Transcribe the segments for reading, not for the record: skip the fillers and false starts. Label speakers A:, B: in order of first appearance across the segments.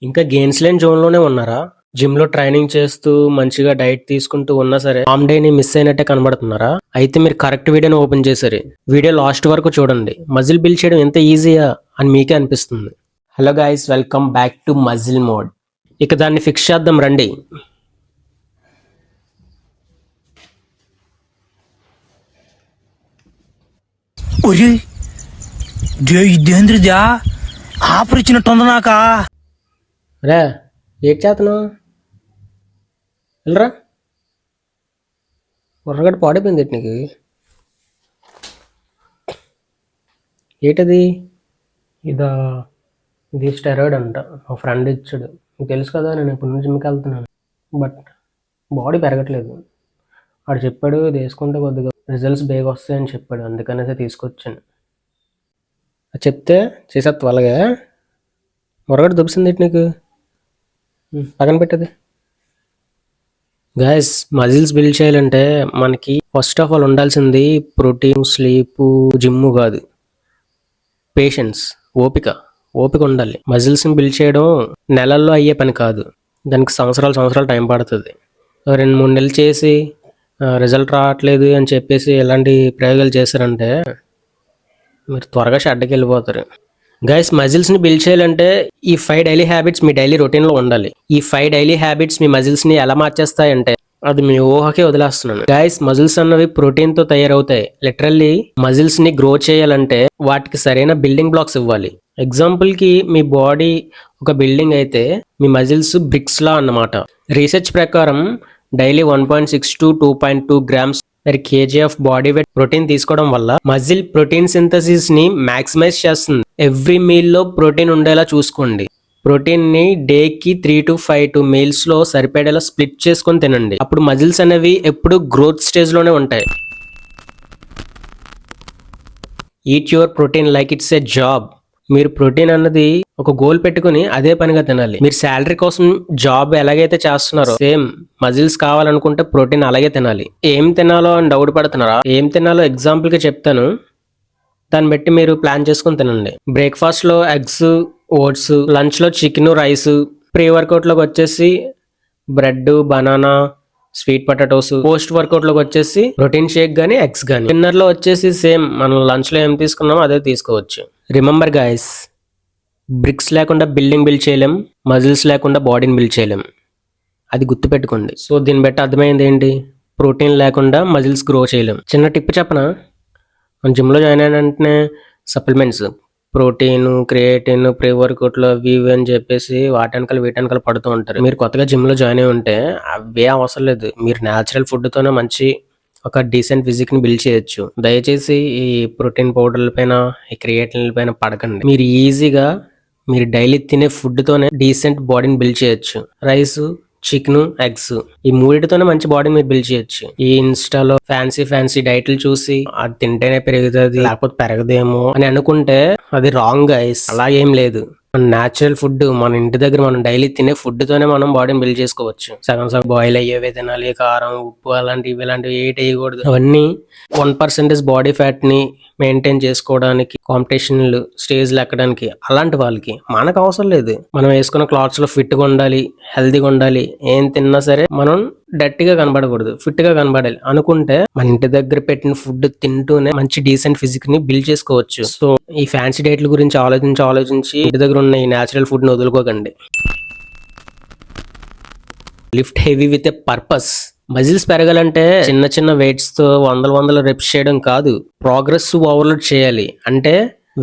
A: ఇంకా గెయిన్స్ లేని జోన్‌లోనే ఉన్నారా? జిమ్‌లో ట్రైనింగ్ చేస్తూ, మంచిగా డైట్ తీసుకుంటూ ఉన్నా సరే, ఫార్మ్ డేని మిస్ అయినట్టే కనబడుతున్నారా? అయితే మీరు కరెక్ట్ వీడియోని ఓపెన్ చేశారు. వీడియో లాస్ట్ వరకు చూడండి. మజిల్ బిల్డ్ చేయడం ఎంత ఈజీయా అని మీకే అనిపిస్తుంది. Hello guys, welcome back to muscle mode. ఇక దాన్ని ఫిక్స్ చేద్దాం రండి.
B: ఇదేంద్రిదా ఆఫర్ ఇచ్చినట్టుంది నాకా.
A: రే ఏటి చేతను వెళ్ళరా, ఉర్రగడ్డ పాడైపోయింది నీకు. ఏటది? ఇదా? ఇది స్టెరాయిడ్ అంట, మా ఫ్రెండ్ ఇచ్చాడు. నీకు తెలుసు కదా, నేను ఇప్పుడు నుంచి జిమ్కి వెళ్తున్నాను, బట్ బాడీ పెరగట్లేదు. వాడు చెప్పాడు ఇది వేసుకుంటే కొద్దిగా రిజల్ట్స్ బేగా వస్తాయని చెప్పాడు, అందుకనేసి తీసుకొచ్చాను. అది చెప్తే చేసేస్తావు అలాగే. ఉర్రగడ్డ దుబ్బిసింది నీకు, పక్కన పెట్టది. గైస్, మజిల్స్ బిల్డ్ చేయాలంటే మనకి ఫస్ట్ ఆఫ్ ఆల్ ఉండాల్సింది ప్రోటీన్, స్లీప్, జిమ్ కాదు, పేషెన్స్, ఓపిక ఉండాలి. మజిల్స్ని బిల్డ్ చేయడం నెలల్లో అయ్యే పని కాదు, దానికి సంవత్సరాలు టైం పడుతుంది. 2-3 నెలలు చేసి రిజల్ట్ రావట్లేదు అని చెప్పేసి ఎలాంటి ప్రయోగాలు చేశారంటే మీరు త్వరగా షెడ్కి వెళ్ళిపోతారు. గైస్, మజిల్స్ని బిల్డ్ చేయాలంటే ఈ 5 డైలీ హ్యాబిట్స్ మీ డైలీ రొటీన్లో ఉండాలి. ఈ 5 డైలీ హ్యాబిట్స్ మీ మజిల్స్ని ఎలా మార్చేస్తాయంటే అది మీ ఊహకే వదిలేస్తున్నాను. గైస్, మజిల్స్ అన్నవి ప్రోటీన్తో తయారవుతాయి. లిటరల్లీ మజిల్స్ని గ్రో చేయాలంటే వాటికి సరైన బిల్డింగ్ బ్లాక్స్ ఇవ్వాలి. ఎగ్జాంపుల్కి మీ బాడీ ఒక బిల్డింగ్ అయితే మీ మజిల్స్ బ్రిక్స్లా అన్నమాట. రీసెర్చ్ ప్రకారం daily 1.6 to 2.2 grams per kg of body weight protein తీసుకోవడం వల్ల మజిల్ ప్రోటీన్ సింథసిస్ ని మాక్సిమైజ్ చేస్తుంది. ఎవ్రీ మీల్ లో ప్రోటీన్ ఉండేలా చూసుకోండి. ప్రోటీన్ ని డేకి 3 to 5 మీల్స్ లో సరిపడేలా స్ప్లిట్ చేసుకొని తినండి. అప్పుడు మజిల్స్ అనేవి ఎప్పుడు గ్రోత్ స్టేజ్ లోనే ఉంటాయి. Eat your protein like it's a job. మీరు ప్రోటీన్ అన్నది ఒక గోల్ పెట్టుకుని అదే పనిగా తినాలి. మీరు శాలరీ కోసం జాబ్ ఎలాగైతే చేస్తున్నారో సేమ్ మజిల్స్ కావాలనుకుంటే ప్రోటీన్ అలాగే తినాలి. ఏం తినాలో అని డౌట్ పడుతున్నారా? ఏం తినాలో ఎగ్జాంపుల్ గా చెప్తాను, దాన్ని బట్టి మీరు ప్లాన్ చేసుకుని తినండి. బ్రేక్ఫాస్ట్ లో ఎగ్స్, ఓట్స్, లంచ్ లో చికెన్, రైస్, ప్రీ వర్కౌట్ లోకి వచ్చేసి bread, banana, sweet potatoes, post workout లోకి వచ్చేసి ప్రోటీన్ షేక్ గానీ ఎగ్స్ గానీ, డిన్నర్ లో వచ్చేసి సేమ్ మనం లంచ్ లో ఏం తీసుకున్నామో అదే తీసుకోవచ్చు. రిమెంబర్ గైస్, బ్రిక్స్ లేకుండా బిల్డింగ్ బిల్డ్ చేయలేం, మజిల్స్ లేకుండా బాడీని బిల్డ్ చేయలేం. అది గుర్తుపెట్టుకోండి. సో దీన్ని బట్టి అర్థమైంది ఏంటి? ప్రోటీన్ లేకుండా మజిల్స్ గ్రో చేయలేం. చిన్న టిప్ చెప్పనా? మన జిమ్లో జాయిన్ అయిన వెంటనే సప్లిమెంట్స్, ప్రోటీన్, క్రియేటిన్, ప్రీ వర్కౌట్లు అవి ఇవి అని చెప్పేసి వీటెనకాల పడుతూ ఉంటారు. మీరు కొత్తగా జిమ్లో జాయిన్ అయి ఉంటే అవే అవసరం లేదు. మీరు న్యాచురల్ ఫుడ్తోనే మంచి ఒక డీసెంట్ ఫిజిక్ని బిల్డ్ చేయొచ్చు. దయచేసి ఈ ప్రోటీన్ పౌడర్ల పైన, ఈ క్రియేటిన్ల పైన పడకండి. మీరు ఈజీగా మీరు డైలీ తినే ఫుడ్తోనే డీసెంట్ బాడీని బిల్డ్ చేయొచ్చు. రైస్, చికెన్, ఎగ్స్, ఈ మూడిటితోనే మంచి బాడీ మీరు బిల్డ్ చేయొచ్చు. ఈ ఇన్స్టాలో ఫ్యాన్సీ డైట్లు చూసి అది తింటేనే పెరుగుతుంది లేకపోతే పెరగదేమో అని అనుకుంటే అది రాంగ్ గైస్. అలా ఏం లేదు. మన న్యాచురల్ ఫుడ్, మన ఇంటి దగ్గర మనం డైలీ తినే ఫుడ్ తోనే మనం బాడీని బిల్డ్ చేసుకోవచ్చు. సగం బాయిల్ అయ్యేవే తినాలి, కారం, ఉప్పు ఇలాంటివి ఏటి వేయకూడదు. అవన్నీ 1% బాడీ ఫ్యాట్ ని మెయింటైన్ చేసుకోవడానికి, కాంపిటీషన్లు స్టేజ్లు ఎక్కడానికి, అలాంటి వాళ్ళకి. మనకు అవసరం లేదు. మనం వేసుకున్న క్లాత్స్ లో ఫిట్ గా ఉండాలి, హెల్తీగా ఉండాలి. ఏం తిన్నా సరే మనం డర్టీగా కనబడకూడదు, ఫిట్ గా కనబడాలి అనుకుంటే మన ఇంటి దగ్గర పెట్టిన ఫుడ్ తింటూనే మంచి డీసెంట్ ఫిజిక్ ని బిల్డ్ చేసుకోవచ్చు. సో ఈ ఫ్యాన్సీ డైట్ల గురించి ఆలోచించి ఇంటి దగ్గర ఉన్న ఈ న్యాచురల్ ఫుడ్ ని వదులుకోకండి. Lift heavy with a purpose. Muscles పెరగాలంటే చిన్న వెయిట్స్ తో వందల రెప్స్ చేయడం కాదు, ప్రోగ్రెసివ్ ఓవర్లోడ్ చేయాలి. అంటే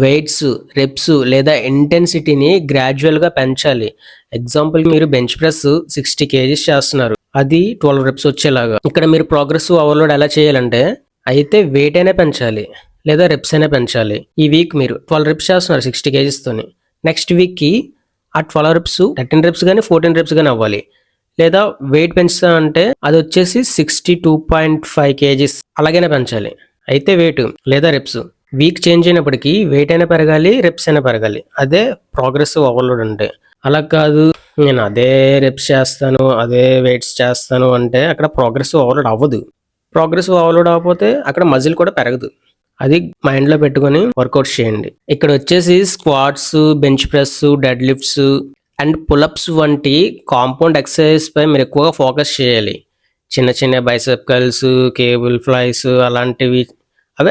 A: వెయిట్స్, రెప్స్ లేదా ఇంటెన్సిటీని గ్రాడ్యువల్ గా పెంచాలి. ఎగ్జాంపుల్, మీరు బెంచ్ ప్రెస్ 60 kgs చేస్తున్నారు, అది 12 రెప్స్ వచ్చేలాగా. ఇక్కడ మీరు ప్రోగ్రెసివ్ ఓవర్లోడ్ ఎలా చేయాలంటే అయితే వెయిట్ అయినా పెంచాలి లేదా రెప్స్ అయినా పెంచాలి. ఈ వీక్ మీరు 12 రెప్స్ చేస్తున్నారు 60 kgs తోని, నెక్స్ట్ వీక్ కి ఆ 12 రెప్స్ 13 రెప్స్ కానీ 14 రెప్స్ కానీ అవ్వాలి. లేదా వెయిట్ పెంచుతా అంటే అది వచ్చేసి 62.5 kgs అలాగైనా పెంచాలి. అయితే వెయిట్ లేదా రెప్స్ వీక్ చేంజ్ అయినప్పటికీ వెయిట్ అయినా పెరగాలి, రెప్స్ అయినా పెరగాలి. అదే ప్రోగ్రెసివ్ ఓవర్లోడ్ అంటే. అలా కాదు నేను అదే రెప్స్ చేస్తాను, అదే వెయిట్స్ చేస్తాను అంటే అక్కడ ప్రోగ్రెసివ్ ఓవర్లోడ్ అవ్వదు. ప్రోగ్రెసివ్ ఓవర్లోడ్ అవ్వకపోతే అక్కడ మజిల్ కూడా పెరగదు. అది మైండ్ లో పెట్టుకుని వర్కౌట్స్ చేయండి. ఇక్కడ వచ్చేసి squats, bench press, dead lifts, and pull-ups వంటి కాంపౌండ్ ఎక్సర్సైజ్ పై మీరు ఎక్కువగా ఫోకస్ చేయాలి. చిన్న చిన్న బైసెప్కల్స్, కేబుల్ ఫ్లైస్ అలాంటివి అవి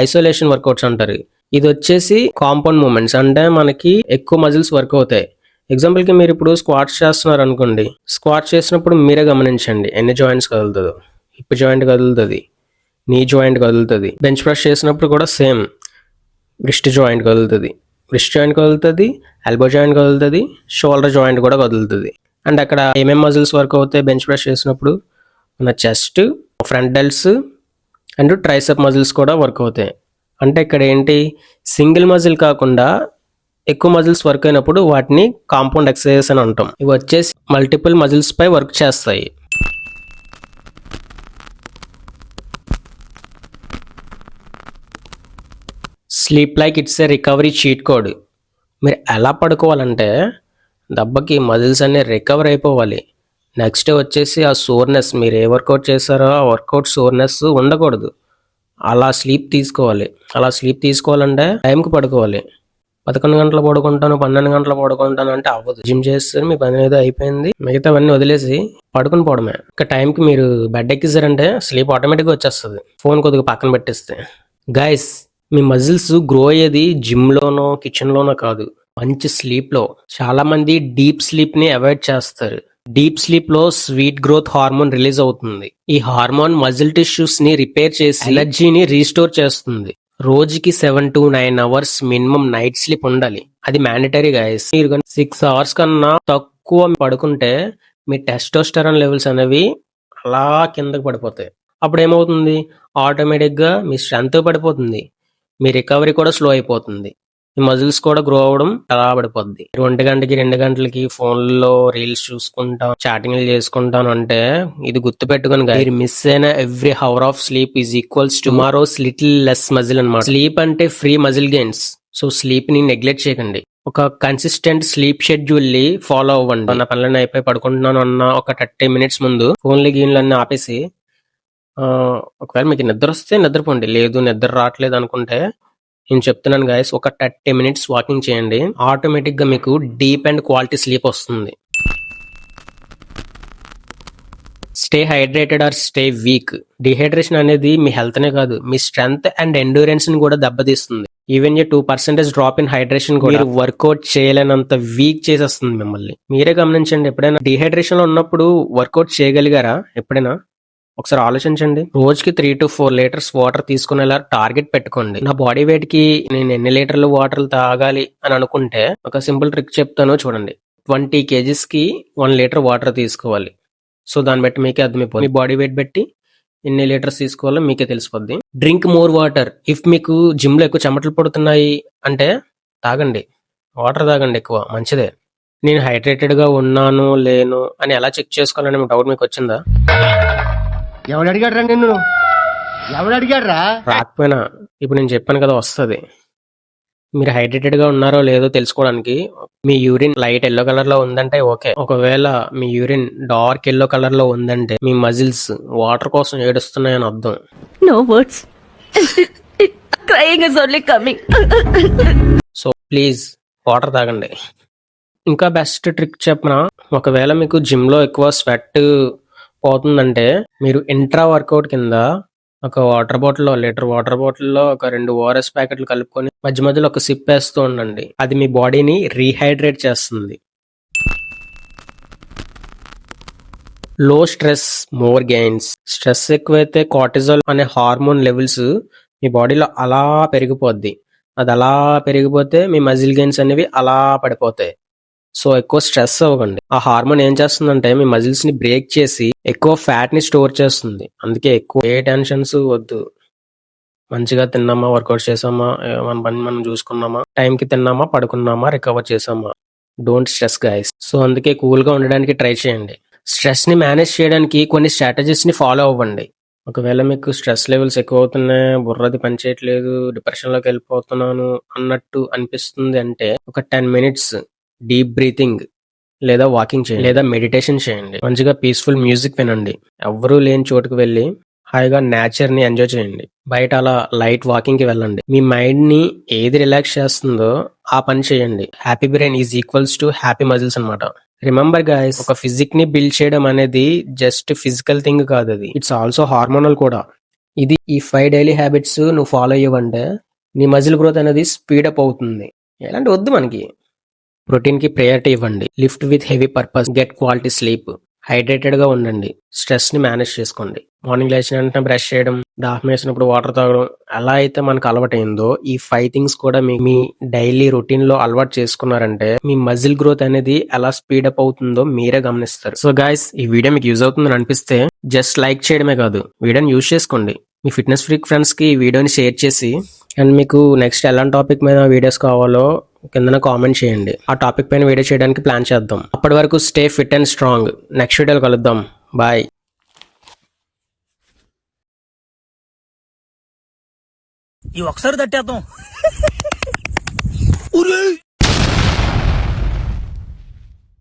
A: ఐసోలేషన్ వర్కౌట్స్ అంటారు. ఇది వచ్చేసి కాంపౌండ్ మూమెంట్స్, అంటే మనకి ఎక్కువ మజిల్స్ వర్క్ అవుతాయి. ఎగ్జాంపుల్కి మీరు ఇప్పుడు స్క్వాట్స్ చేస్తున్నారు అనుకోండి. స్క్వాట్స్ చేసినప్పుడు మీరే గమనించండి ఎన్ని జాయింట్స్ కదులుతుందో. హిప్ జాయింట్ కదులుతుంది, నీ జాయింట్ కదులుతుంది. బెంచ్ ప్రెస్ చేసినప్పుడు కూడా సేమ్, రిస్ట్ జాయింట్ కదులుతుంది, ఎల్బో జాయింట్ కదులుతుంది, షోల్డర్ జాయింట్ కూడా కదులుతుంది. అండ్ అక్కడ ఏమేమి మజిల్స్ వర్క్ అవుతాయి బెంచ్ ప్రెస్ చేసినప్పుడు? మన chest, front delts and tricep muscles కూడా వర్క్ అవుతాయి. అంటే ఇక్కడ ఏంటి, సింగిల్ మజిల్ కాకుండా ఎక్కువ మజిల్స్ వర్క్ అయినప్పుడు వాటిని కాంపౌండ్ ఎక్సర్సైజెస్ అని అంటాం. ఇవి వచ్చేసి మల్టిపుల్ మజిల్స్ పై వర్క్ చేస్తాయి. Sleep like it's a recovery cheat code. మీరు ఎలా పడుకోవాలంటే దెబ్బకి మజిల్స్ అన్నీ రికవర్ అయిపోవాలి. నెక్స్ట్ డే వచ్చేసి ఆ సోర్నెస్, మీరు ఏ వర్కౌట్ చేస్తారో ఆ వర్కౌట్ సోర్నెస్ ఉండకూడదు. అలా స్లీప్ తీసుకోవాలంటే టైంకి పడుకోవాలి. 11 గంటలు పడుకుంటాను, 12 గంటలు పడుకుంటాను అంటే అవ్వదు. జిమ్ చేస్తే మీ పని ఏదో అయిపోయింది, మిగతావన్నీ వదిలేసి పడుకుని పోవడమే. ఇక టైంకి మీరు బెడ్ ఎక్కిస్తారంటే స్లీప్ ఆటోమేటిక్గా వచ్చేస్తుంది, ఫోన్ కొద్దిగా పక్కన పెట్టేస్తే. గైస్, మీ మజిల్స్ గ్రో అయ్యేది జిమ్లోనో కిచెన్లోనో కాదు, మంచి స్లీప్లో. చాలా మంది డీప్ స్లీప్ని అవాయిడ్ చేస్తారు. డీప్ స్లీప్ లో స్వీట్ గ్రోత్ హార్మోన్ రిలీజ్ అవుతుంది. ఈ హార్మోన్ మజిల్ టిష్యూస్ ని రిపేర్ చేసి ఎనర్జీని రీస్టోర్ చేస్తుంది. రోజుకి 7 to 9 hours minimum night sleep ఉండాలి. అది మ్యాండేటరీ గైస్. మీరు 6 అవర్స్ కన్నా తక్కువ పడుకుంటే మీ టెస్టోస్టెరాన్ లెవెల్స్ అనేవి అలా కిందకి పడిపోతాయి. అప్పుడు ఏమవుతుంది, ఆటోమేటిక్గా మీ స్ట్రెంత్ పడిపోతుంది, మీ రికవరీ కూడా స్లో అయిపోతుంది, మీ మజిల్స్ కూడా గ్రో అవ్వడం అలా పడిపోద్ది. 1 గంటకి 2 గంటలకి ఫోన్లో రీల్స్ చూసుకుంటాం, చాటింగ్లు చేసుకుంటాను అంటే ఇది గుర్తుపెట్టుకుని మీరు మిస్ అయిన every hour of sleep is equals tomorrow's little less muscle అన్నమాట. స్లీప్ అంటే free muscle gains. So sleep ని నెగ్లెక్ట్ చేయకండి. ఒక కన్సిస్టెంట్ స్లీప్ షెడ్యూల్ ని ఫాలో అవ్వండి. నా పనులన్నీ అయిపోయి పడుకుంటున్నాను అన్న ఒక 30 మినిట్స్ ముందు ఫోన్లు గీన్లు అన్నీ ఆపేసి, ఒకవేళ మీకు నిద్ర వస్తే నిద్రపోండి, లేదు నిద్ర రావట్లేదు అనుకుంటే నేను చెప్తున్నాను గైస్, ఒక 30 మినిట్స్ వాకింగ్ చేయండి. ఆటోమేటిక్గా మీకు డీప్ అండ్ క్వాలిటీ స్లీప్ వస్తుంది. Stay hydrated or stay weak. Dehydration అనేది మీ హెల్త్నే కాదు, మీ స్ట్రెంగ్త్ అండ్ ఎండ్యూరెన్స్ ని కూడా దెబ్బతీస్తుంది. ఈవెన్ 2% డ్రాప్ ఇన్ హైడ్రేషన్ కూడా మీరు వర్కౌట్ చేయలేనంత వీక్ చేసేస్తుంది మిమ్మల్ని. మీరే గమనించండి, ఎప్పుడైనా డిహైడ్రేషన్ లో ఉన్నప్పుడు వర్కౌట్ చేయగలిగారా? ఎప్పుడైనా ఒకసారి ఆలోచించండి. రోజుకి 3 to 4 లీటర్స్ వాటర్ తీసుకునేలా టార్గెట్ పెట్టుకోండి. నా బాడీ వెయిట్ కి నేను ఎన్ని లీటర్లు వాటర్ తాగాలి అని అనుకుంటే ఒక సింపుల్ ట్రిక్ చెప్తాను చూడండి. 20 kgs కి 1 లీటర్ వాటర్ తీసుకోవాలి. సో దాన్ని బట్టి మీకే అర్థమైపోతుంది, మీ బాడీ వెయిట్ బట్టి ఎన్ని లీటర్స్ తీసుకోవాలో మీకే తెలిసిపోద్ది. Drink more water. ఇఫ్ మీకు జిమ్ లో ఎక్కువ చెమటలు పడుతున్నాయి అంటే తాగండి, వాటర్ తాగండి ఎక్కువ, మంచిదే. నేను హైడ్రేటెడ్ గా ఉన్నాను లేను అని ఎలా చెక్ చేసుకోవాలని డౌట్ మీకు వచ్చిందా?
C: ఎవడు అడిగాడ్రా నిన్ను? ఎవడు అడిగాడ్రా?
A: రాకపోయినా ఇప్పుడు నేను చెప్పాను కదా వస్తుంది. మీరు హైడ్రేటెడ్ గా ఉన్నారో లేదో తెలుసుకోవడానికి మీ యూరిన్ లైట్ ఎల్లో కలర్ లో ఉందంటే ఓకే. ఒకవేళ మీ యూరిన్ డార్క్ ఎల్లో కలర్ లో ఉందంటే మీ మజిల్స్ వాటర్ కోసం ఏడుస్తున్నాయని అర్థం.
D: No words. Crying is only coming.
A: So please water తాగండి. ఇంకా బెస్ట్ ట్రిక్ చెప్పనా, ఒకవేళ మీకు జిమ్ లో ఎక్కువ స్వెట్ పోతుందంటే మీరు ఇంట్రా వర్కౌట్ కింద ఒక లీటర్ వాటర్ బాటిల్లో ఒక 2 ORS ప్యాకెట్లు కలుపుకొని మధ్య మధ్యలో ఒక సిప్ వేస్తూ ఉండండి. అది మీ బాడీని రీహైడ్రేట్ చేస్తుంది. లో స్ట్రెస్ మోర్ గెయిన్స్. స్ట్రెస్ ఎక్కువైతే కార్టిజాల్ అనే హార్మోన్ లెవెల్స్ మీ బాడీలో అలా పెరిగిపోద్ది. అది అలా పెరిగిపోతే మీ మజిల్ గెయిన్స్ అనేవి అలా పడిపోతాయి. సో ఎక్కువ స్ట్రెస్ అవ్వకండి. ఆ హార్మోన్ ఏం చేస్తుందంటే మీ మజిల్స్ ని బ్రేక్ చేసి ఎక్కువ ఫ్యాట్ ని స్టోర్ చేస్తుంది. అందుకే ఎక్కువ ఏ టెన్షన్స్ వద్దు. మంచిగా తిన్నామా, వర్కౌట్ చేసామా, మన పని మనం చూసుకున్నామా, టైంకి తిన్నామా, పడుకున్నామా, రికవర్ చేసామా. Don't stress guys. సో అందుకే కూల్ గా ఉండడానికి ట్రై చేయండి. స్ట్రెస్ ని మేనేజ్ చేయడానికి కొన్ని స్ట్రాటజీస్ ని ఫాలో అవ్వండి. ఒకవేళ మీకు స్ట్రెస్ లెవెల్స్ ఎక్కువ అవుతున్నాయి, బుర్రది పనిచేయట్లేదు, డిప్రెషన్ లోకి వెళ్ళిపోతున్నాను అన్నట్టు అనిపిస్తుంది అంటే ఒక 10 మినిట్స్ డీప్ బ్రీతింగ్ లేదా వాకింగ్ చేయండి, లేదా మెడిటేషన్ చేయండి. మంచిగా పీస్ఫుల్ మ్యూజిక్ వినండి. ఎవ్వరూ లేని చోటుకు వెళ్ళి హాయిగా నేచర్ ని ఎంజాయ్ చేయండి. బయట అలా లైట్ వాకింగ్ కి వెళ్ళండి. మీ మైండ్ ని ఏది రిలాక్స్ చేస్తుందో ఆ పని చేయండి. Happy brain is equals to happy muscles అన్నమాట. రిమెంబర్ గైస్, ఒక ఫిజిక్ ని బిల్డ్ చేయడం అనేది జస్ట్ ఫిజికల్ థింగ్ కాదు, అది ఇట్స్ ఆల్సో హార్మోనల్ కూడా. ఇది ఈ 5 డైలీ హ్యాబిట్స్ నువ్వు ఫాలో అయ్యవంటే నీ మజిల్ గ్రోత్ అనేది స్పీడప్ అవుతుంది. ఎలాంటి వద్దు మనకి. ప్రోటీన్ కి ప్రయారిటీ ఇవ్వండి. Lift with heavy purpose, get quality sleep, hydrated గా ఉండండి, స్ట్రెస్ ని మేనేజ్ చేసుకోండి. మార్నింగ్ లేచిన వెంటనే బ్రష్ చేయడం, దాహం వేసినప్పుడు వాటర్ తాగడం, ఎలా అయితే మనకు అలవాటైందో ఈ 5 థింగ్స్ కూడా మీ డైలీ రొటీన్ లో అలవాటు చేసుకున్నారంటే మీ మజిల్ గ్రోత్ అనేది ఎలా స్పీడప్ అవుతుందో మీరే గమనిస్తారు. సో గైస్, ఈ వీడియో మీకు యూజ్ అవుతుందని అనిపిస్తే జస్ట్ లైక్ చేయడమే కాదు, వీడియోని యూజ్ చేసుకోండి. మీ ఫిట్నెస్ ఫ్రీక్ ఫ్రెండ్స్ కి ఈ వీడియోని షేర్ చేసి, అండ్ మీకు నెక్స్ట్ ఎలాంటి టాపిక్ మీద వీడియోస్ కావాలో కింద కామెంట్ చేయండి. ఆ టాపిక్ పైన వీడియో చేయడానికి ప్లాన్ చేద్దాం. అప్పటి వరకు stay fit and strong. Next వీడియోలో కలుద్దాం. బాయ్.
B: ఈ ఒకసారి తట్టేద్దాం.